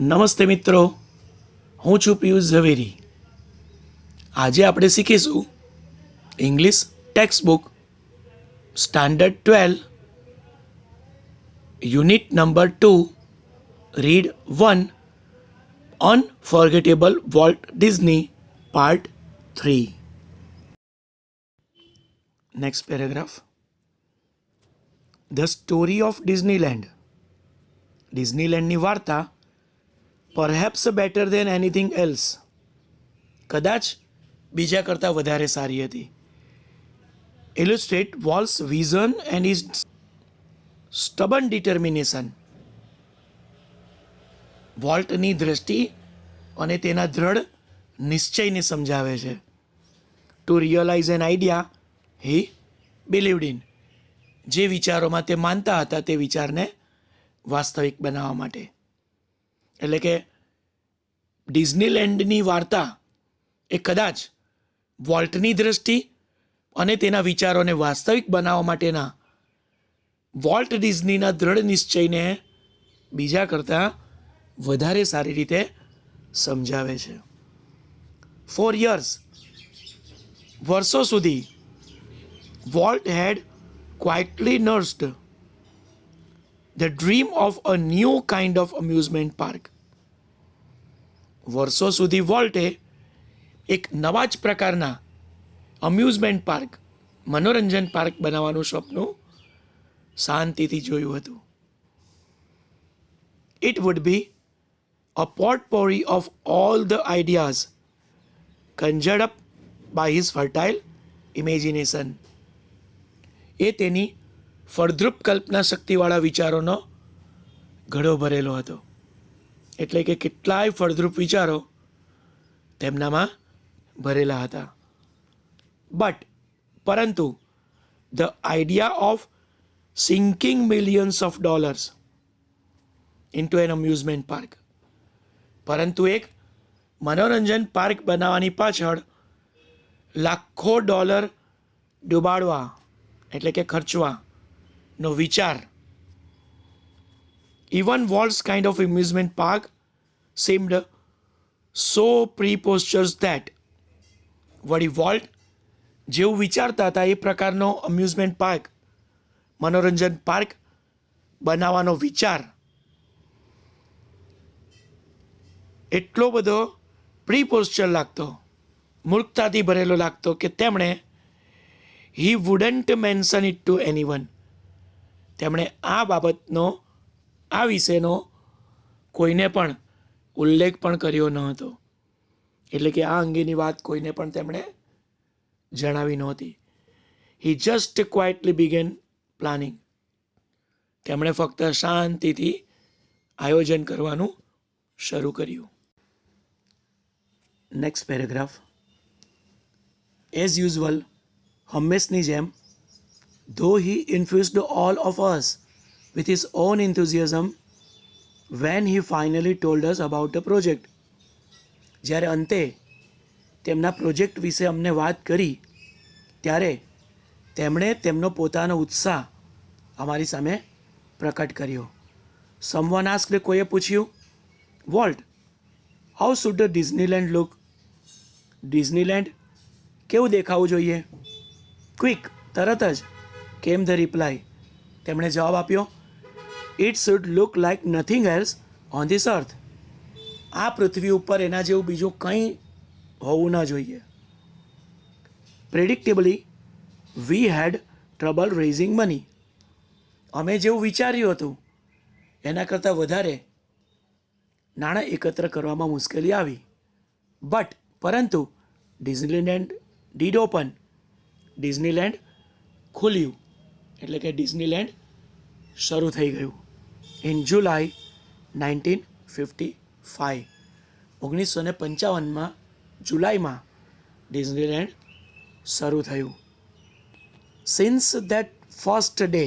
નમસ્તે મિત્રો, હું છું પિયુષ ઝવેરી. આજે આપણે શીખીશું English text book standard 12 unit number 2 read 1 unforgettable Walt Disney part 3. Next paragraph. The story of Disneyland. ડિઝનીલેન્ડની વાર્તા perhaps better than anything else, કદાચ બીજા કરતાં વધારે સારી હતી. Illustrate Walt's vision and his stubborn determination. વોલ્ટની દ્રષ્ટિ અને તેના દ્રઢ નિશ્ચયને સમજાવે છે. To realise an idea he believed in. જે વિચારોમાં તે માનતા હતા તે વિચારને વાસ્તવિક બનાવવા માટે. એટલે કે ડિઝનીલેન્ડની વાર્તા એ કદાચ વોલ્ટની દ્રષ્ટિ અને તેના વિચારોને વાસ્તવિક બનાવવા માટેના વોલ્ટ ડિઝનીના દ્રઢ નિશ્ચયને બીજા કરતાં વધારે સારી રીતે સમજાવે છે. ફોર યર્સ, વર્ષો સુધી, Walt had quietly nursed the dream of a new kind of amusement park. વર્ષો સુધી વોલ્ટે એક નવા જ પ્રકારના અમ્યુઝમેન્ટ પાર્ક, મનોરંજન પાર્ક બનાવવાનું સ્વપ્ન શાંતિથી જોયું હતું. It would be a potpourri of all the ideas conjured up by his fertile imagination. એ તેની ફળદ્રુપ કલ્પના શક્તિવાળા વિચારોનો ઘડો ભરેલો હતો. એટલે કે કેટલાય ફળદ્રુપ વિચારો તેમનામાં ભરેલા હતા. પરંતુ the idea of sinking millions of dollars into an amusement park, પરંતુ એક મનોરંજન પાર્ક બનાવવાની પાછળ લાખો ડોલર ડૂબાડવા એટલે કે ખર્ચવા નો વિચાર. Even Walt's kind of amusement park seemed so preposterous that વળી વોલ્ટ જેવું વિચારતા હતા એ પ્રકારનો અમ્યુઝમેન્ટ પાર્ક, મનોરંજન પાર્ક બનાવવાનો વિચાર એટલો બધો પ્રીપોસ્ચર લાગતો, મૂર્ખતાથી ભરેલો લાગતો કે તેમણે he wouldn't mention it to anyone. તેમણે આ બાબતનો, આ વિશેનો કોઈને પણ ઉલ્લેખ પણ કર્યો ન હતો. એટલે કે આ અંગેની વાત કોઈને પણ તેમણે જણાવી નહોતી. હી જસ્ટ ક્વાઇટલી બિગેન પ્લાનિંગ. તેમણે ફક્ત શાંતિથી આયોજન કરવાનું શરૂ કર્યું. Next paragraph. એઝ યુઝ્યુઅલ, હંમેશની જેમ, though he infused all of us with his own enthusiasm when he finally told us about the project. જ્યારે અંતે તેમના પ્રોજેક્ટ વિશે અમને વાત કરી ત્યારે તેમણે તેમનો પોતાનો ઉત્સાહ અમારી સામે પ્રકટ કર્યો. Someone asked, કોઈએ પૂછ્યું, volt, how should the Disneyland look? Disneyland કેવું દેખાવું જોઈએ? ક્વિક, તરત જ કેમ ધ રિપ્લાય. તેમણે જવાબ આપ્યો, it should look like nothing else on this અર્થ. આ પૃથ્વી ઉપર એના જેવું બીજું કંઈ હોવું ન જોઈએ. પ્રેડિક્ટેબલી વી હેડ ટ્રબલ રેઇઝિંગ મની. અમે જેવું વિચાર્યું હતું એના કરતાં વધારે નાણાં એકત્ર કરવામાં મુશ્કેલી આવી. પરંતુ ડિઝનીલેન્ડ ડીડ ઓપન. ડિઝનીલેન્ડ ખુલ્યું, એટલે કે ડિઝનીલેન્ડ શરૂ થઈ ગયું. ઇન જુલાઈ 1955, 1955માં જુલાઈમાં ડિઝનીલેન્ડ શરૂ થયું. સિન્સ ધેટ ફર્સ્ટ ડે,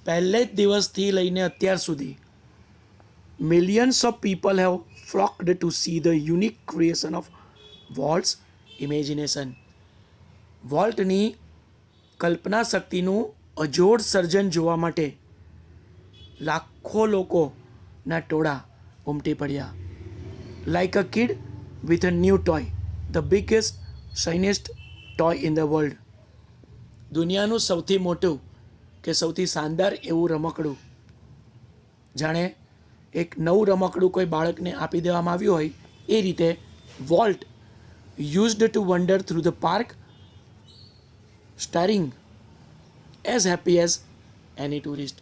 પહેલે જ દિવસથી લઈને અત્યાર સુધી, millions of people have flocked to see the unique creation of Walt's imagination. વોલ્ટની કલ્પના શક્તિનું અજોડ સર્જન જોવા માટે લાખો લોકોના ટોળા ઉમટી પડ્યા. Like a kid with a new toy, the biggest shiniest toy in the world. દુનિયાનું સૌથી મોટું કે સૌથી શાનદાર એવું રમકડું, જાણે એક નવું રમકડું કોઈ બાળકને આપી દેવામાં આવ્યું હોય એ રીતે volt used to wonder through the park, starring as happy as any tourist.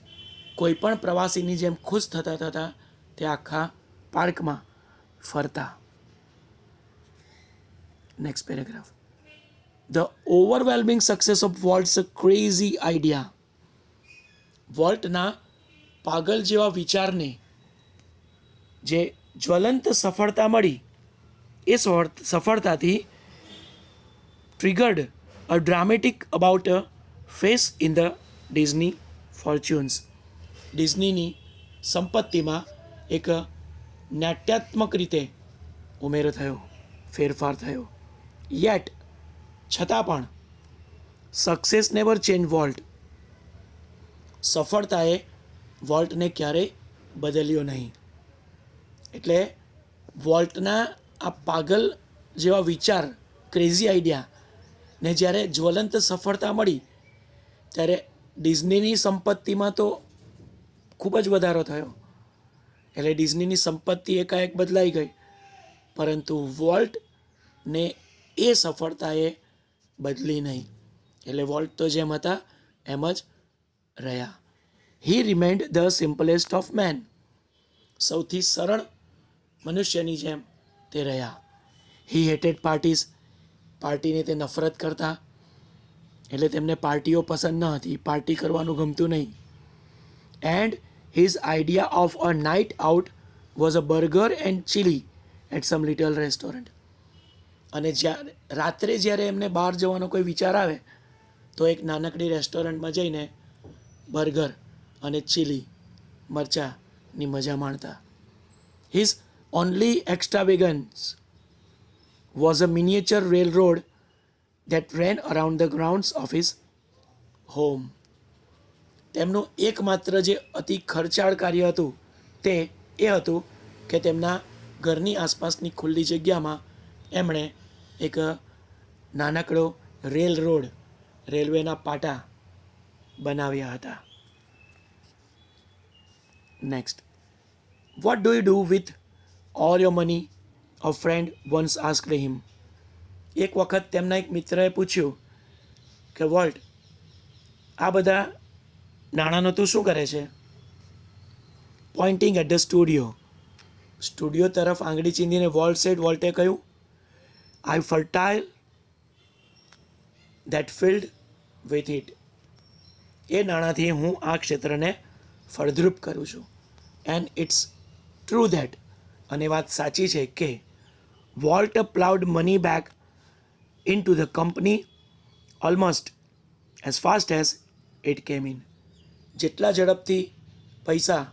કોઈ પણ પ્રવાસીની જેમ ખુશ થતા થતા તે આખા પાર્કમાં ફરતા. Next paragraph. The overwhelming success of Walt's crazy idea. વોલ્ટના પાગલ જેવા વિચારને જે જ્વલંત સફળતા મળી, એ સફળતાથી triggered a dramatic about a face in the Disney fortunes. ડિઝનીની સંપત્તિમાં એક નાટ્યાત્મક રીતે ઉમેરો થયો, ફેરફાર થયો. યેટ, છતાં પણ, સક્સેસ નેવર ચેન્જ વોલ્ટ. સફળતાએ વોલ્ટને ક્યારેય બદલ્યો નહીં. એટલે વોલ્ટના આ પાગલ જેવા વિચાર, ક્રેઝી આઈડિયા ને જ્યારે જ્વલંત સફળતા મળી ત્યારે ડિઝનીની સંપત્તિમાં તો ખૂબ જ વધારો થયો. એટલે ડિઝનીની સંપત્તિ એકાએક બદલાઈ ગઈ, પરંતુ વોલ્ટને એ સફળતાએ બદલી નહીં. એટલે વોલ્ટ તો જેમ હતા એમ જ રહ્યા. હી રિમેન્ડ ધ સિમ્પલેસ્ટ ઓફ મેન. સૌથી સરળ મનુષ્યની જેમ તે રહ્યા. હી હેટેડ પાર્ટીઝ. પાર્ટીને તે નફરત કરતા. એટલે તેમને પાર્ટીઓ પસંદ ન હતી, પાર્ટી કરવાનું ગમતું નહીં. And his idea of a night out was a burger and chilli at some little restaurant. અને જ્યારે રાત્રે જ્યારે એમને બહાર જવાનો કોઈ વિચાર આવે તો એક નાનકડી રેસ્ટોરન્ટમાં જઈને બર્ગર અને ચીલી મરચાંની મજા માણતા. His only extravagance was a miniature rail road that ran around the grounds of his home. તેમનું એકમાત્ર જે અતિ ખર્ચાળ કાર્ય હતું તે એ હતું કે તેમના ઘરની આસપાસની ખુલ્લી જગ્યામાં એમણે એક નાનકડો રેલ રોડ, રેલવેના પાટા બનાવ્યા હતા. Next. What do you do with all your money? A friend once asked him. એક વખત તેમના એક મિત્રએ પૂછ્યું કે વોલ્ટ, આ બધા નાણાંનો તું શું કરે છે? Pointing at the studio. Studio તરફ આંગળી ચીંધીને વોલ્ટે કહ્યું, I fertile that field with it. એ નાણાંથી હું આ ક્ષેત્રને ફળદ્રુપ કરું છું. And it's true that. અને વાત સાચી છે કે Walt ploughed money back into the company almost as fast as it came in. જેટલા ઝડપથી પૈસા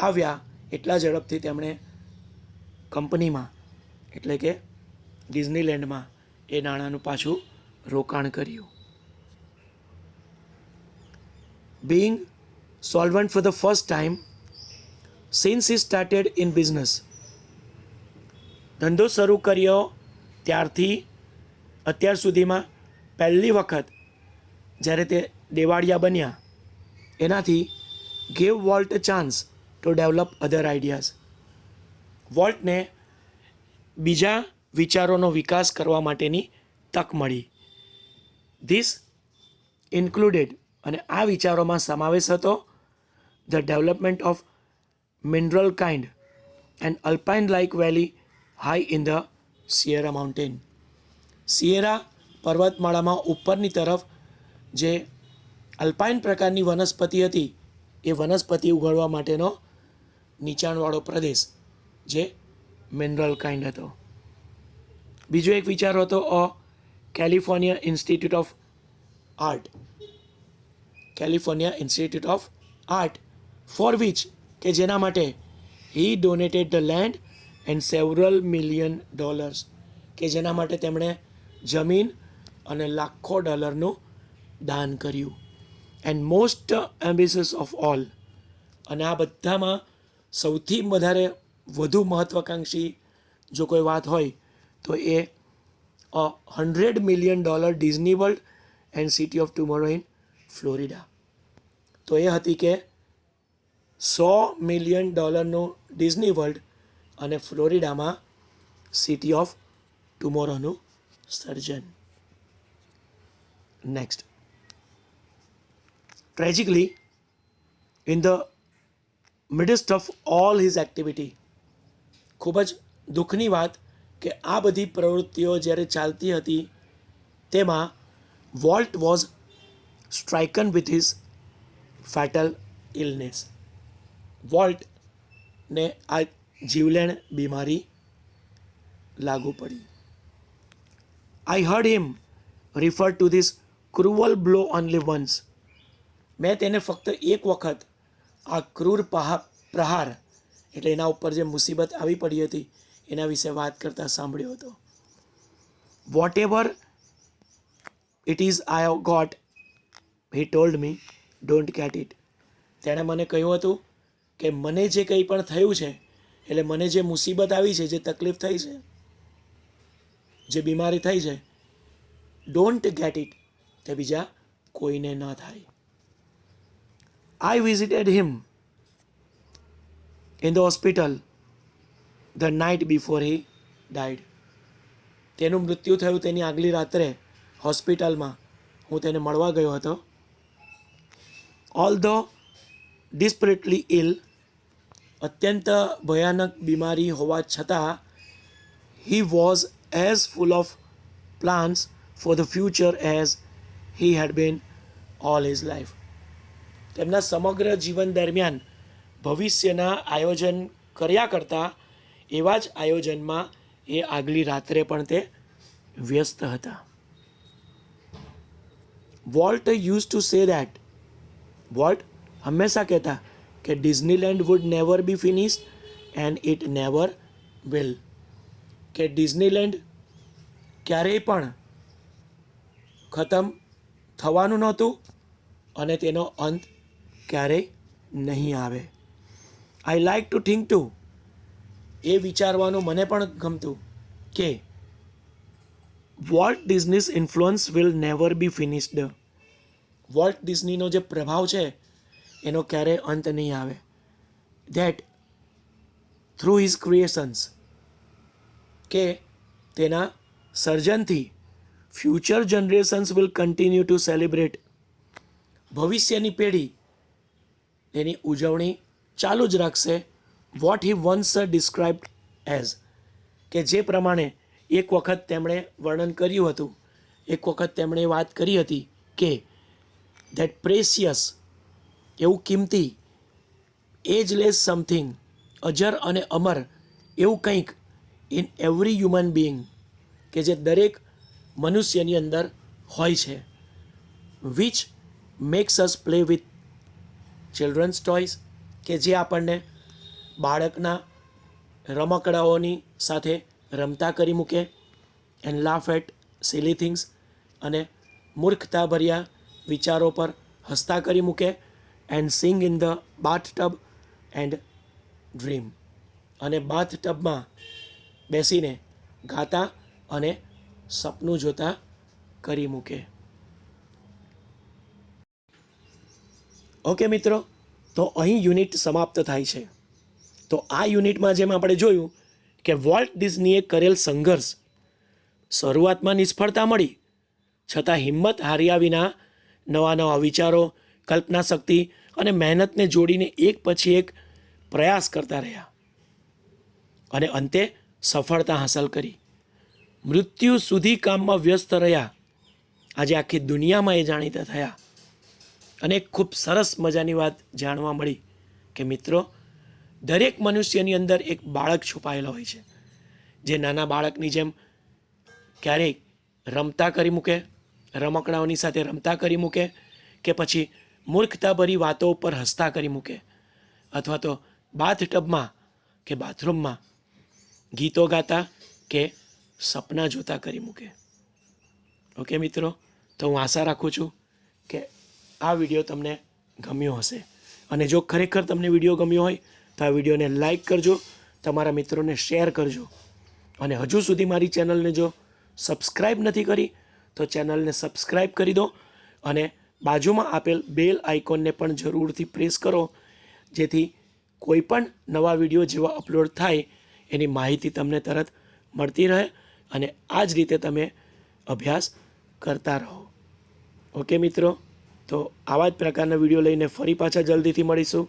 આવ્યા એટલા ઝડપથી તેમણે કંપનીમાં એટલે કે ડિઝનીલેન્ડમાં એ નાણાંનું પાછું રોકાણ કર્યું. Being solvent for the first time since he started in business. ધંધો શરૂ કર્યો ત્યારથી અત્યાર સુધીમાં પહેલી વખત જ્યારે તે દેવાળિયા બન્યા, એનાથી gave Walt a chance to develop other ideas. વોલ્ટને બીજા વિચારોનો વિકાસ કરવા માટેની તક મળી. ધીસ ઇન્ક્લુડેડ, અને આ વિચારોમાં સમાવેશ હતો the development of mineral kind and alpine like valley high in the Sierra mountain. Sierra પર્વતમાળામાં ઉપરની તરફ જે અલ્પાઇન પ્રકારની વનસ્પતિ હતી એ વનસ્પતિ ઉગાડવા માટેનો નીચાણવાળો પ્રદેશ જે મિનરલ કાઇન્ડ હતો. બીજો એક વિચાર હતો California Institute of Art. California Institute of Art for which, કે જેના માટે he donated the land and several $million, કે જેના માટે તેમણે જમીન અને લાખો ડોલરનું દાન કર્યું. And most ambitious of all, અને આ બધામાં સૌથી વધારે વધુ મહત્વાકાંક્ષી જો કોઈ વાત હોય તો એ $100 million Disney World and City of Tomorrow in Florida. તો એ હતી કે $100 million ડિઝની વર્લ્ડ અને ફ્લોરિડામાં સિટી ઓફ ટુમોરોનું સર્જન. Next, tragically in the midst of all his activity, ખૂબ જ દુઃખની વાત કે આ બધી પ્રવૃત્તિઓ જ્યારે ચાલતી હતી તેમાં Walt was stricken with his fatal illness. વોલ્ટને આ જીવલેણ બીમારી લાગુ પડી. I heard him refer to this cruel blow only once. મેં તેને ફક્ત એક વખત આ ક્રૂર પ્રહાર એટલે એના ઉપર જે મુસીબત આવી પડી હતી એના વિશે વાત કરતા સાંભળ્યો હતો. Whatever it is I have got, he told me, don't get it. તેણે મને કહ્યું હતું કે મને જે કંઈ પણ થયું છે, એટલે મને જે મુસીબત આવી છે, જે તકલીફ થઈ છે, જે બીમારી થઈ છે, ડોન્ટ ગેટ ઇટ, તે બીજા કોઈને ન થાય. I visited him in the hospital the night before he died. તેનું મૃત્યુ થયું તેની આગલી રાત્રે હોસ્પિટલમાં હું તેને મળવા ગયો હતો. ઓલ ધો ડિસ્પરેટલી ઇલ, અત્યંત ભયાનક બીમારી હોવા છતાં he was as full of plans for the future as he had been all his life. તેમના સમગ્ર જીવન દરમિયાન ભવિષ્યના આયોજન કર્યા કરતાં એવા જ આયોજનમાં એ આગલી રાત્રે પણ તે વ્યસ્ત હતા. Walt used to say that, Walt હંમેશા કહેતા કે Disneyland would never be finished and it never will. કે ડિઝનીલેન્ડ ક્યારેય પણ ખતમ થવાનું નહોતું અને તેનો અંત ક્યારેય નહીં આવે. I like to think too, એ વિચારવાનું મને પણ ગમતું કે Walt Disney's influence will never be finished. Walt ડિઝનીનો જે પ્રભાવ છે એનો ક્યારેય અંત નહીં આવે. ધેટ થ્રુ હિઝ ક્રિએશન્સ, કે તેના સર્જનથી future generations will continue to celebrate, ભવિષ્યની પેઢી તેની ઉજવણી ચાલુ જ રાખશે. What he once described as, કે જે પ્રમાણે એક વખત તેમણે વર્ણન કર્યું હતું, એક વખત તેમણે વાત કરી હતી કે ધેટ પ્રેસિયસ, એવું કિંમતી, એજલેસ સમથિંગ, અજર અને અમર એવું કંઈક, ઇન એવરી હ્યુમન બિઈંગ, કે જે દરેક મનુષ્યની અંદર હોય છે. Which makes us play with children's toys, કે જે આપણને બાળકના રમકડાઓની સાથે રમતા કરી મૂકે. And laugh at silly things, અને મૂર્ખતાભર્યા વિચારો પર હસતા કરી મૂકે. And sing in the bathtub and dream, અને બાથ ટબમાં બેસીને ગાતા અને સપનું જોતા કરી મૂકે. ઓકે મિત્રો, તો અહીં યુનિટ સમાપ્ત થાય છે. તો આ યુનિટમાં જેમ આપણે જોયું કે વોલ્ટ ડિઝનીએ કરેલ સંઘર્ષ, શરૂઆતમાં નિષ્ફળતા મળી છતાં હિંમત હાર્યા વિના નવા નવા વિચારો, કલ્પના શક્તિ અને મહેનતને જોડીને એક પછી એક પ્રયાસ કરતા રહ્યા અને અંતે સફળતા હાંસલ કરી. મૃત્યુ સુધી કામમાં વ્યસ્ત રહ્યા. આજે આખી દુનિયામાં એ જાણીતા થયા. અને ખૂબ સરસ મજાની વાત જાણવા મળી કે મિત્રો, દરેક મનુષ્યની અંદર એક બાળક છુપાયેલો હોય છે, જે નાના બાળકની જેમ ક્યારેક રમતા કરી મૂકે, રમકડાઓની સાથે રમતા કરી મૂકે, કે પછી મૂર્ખતાભરી વાતો ઉપર હસતા કરી મૂકે, અથવા તો બાથ ટબમાં કે બાથરૂમમાં ગીતો ગાતા કે સપના જોતા કરી મૂકે. ઓકે મિત્રો, તો હું આશા રાખું છું કે આ વિડીયો તમને ગમ્યો હશે. અને જો ખરેખર તમને વિડીયો ગમ્યો હોય તો આ વિડીયોને લાઈક કરજો, તમારા મિત્રોને શેર કરજો. અને હજુ સુધી મારી ચેનલને જો સબસ્ક્રાઈબ નથી કરી તો ચેનલને સબસ્ક્રાઈબ કરી દો અને બાજુમાં આપેલ બેલ આઇકોનને પણ જરૂરથી પ્રેસ કરો, જેથી કોઈ પણ નવા વિડીયો જેવા અપલોડ થાય એની માહિતી તમને તરત મળતી રહે અને આ જ રીતે તમે અભ્યાસ કરતા રહો. ઓકે મિત્રો, તો આવા જ પ્રકારના વિડીયો લઈને ફરી પાછા જલ્દીથી મળીશું.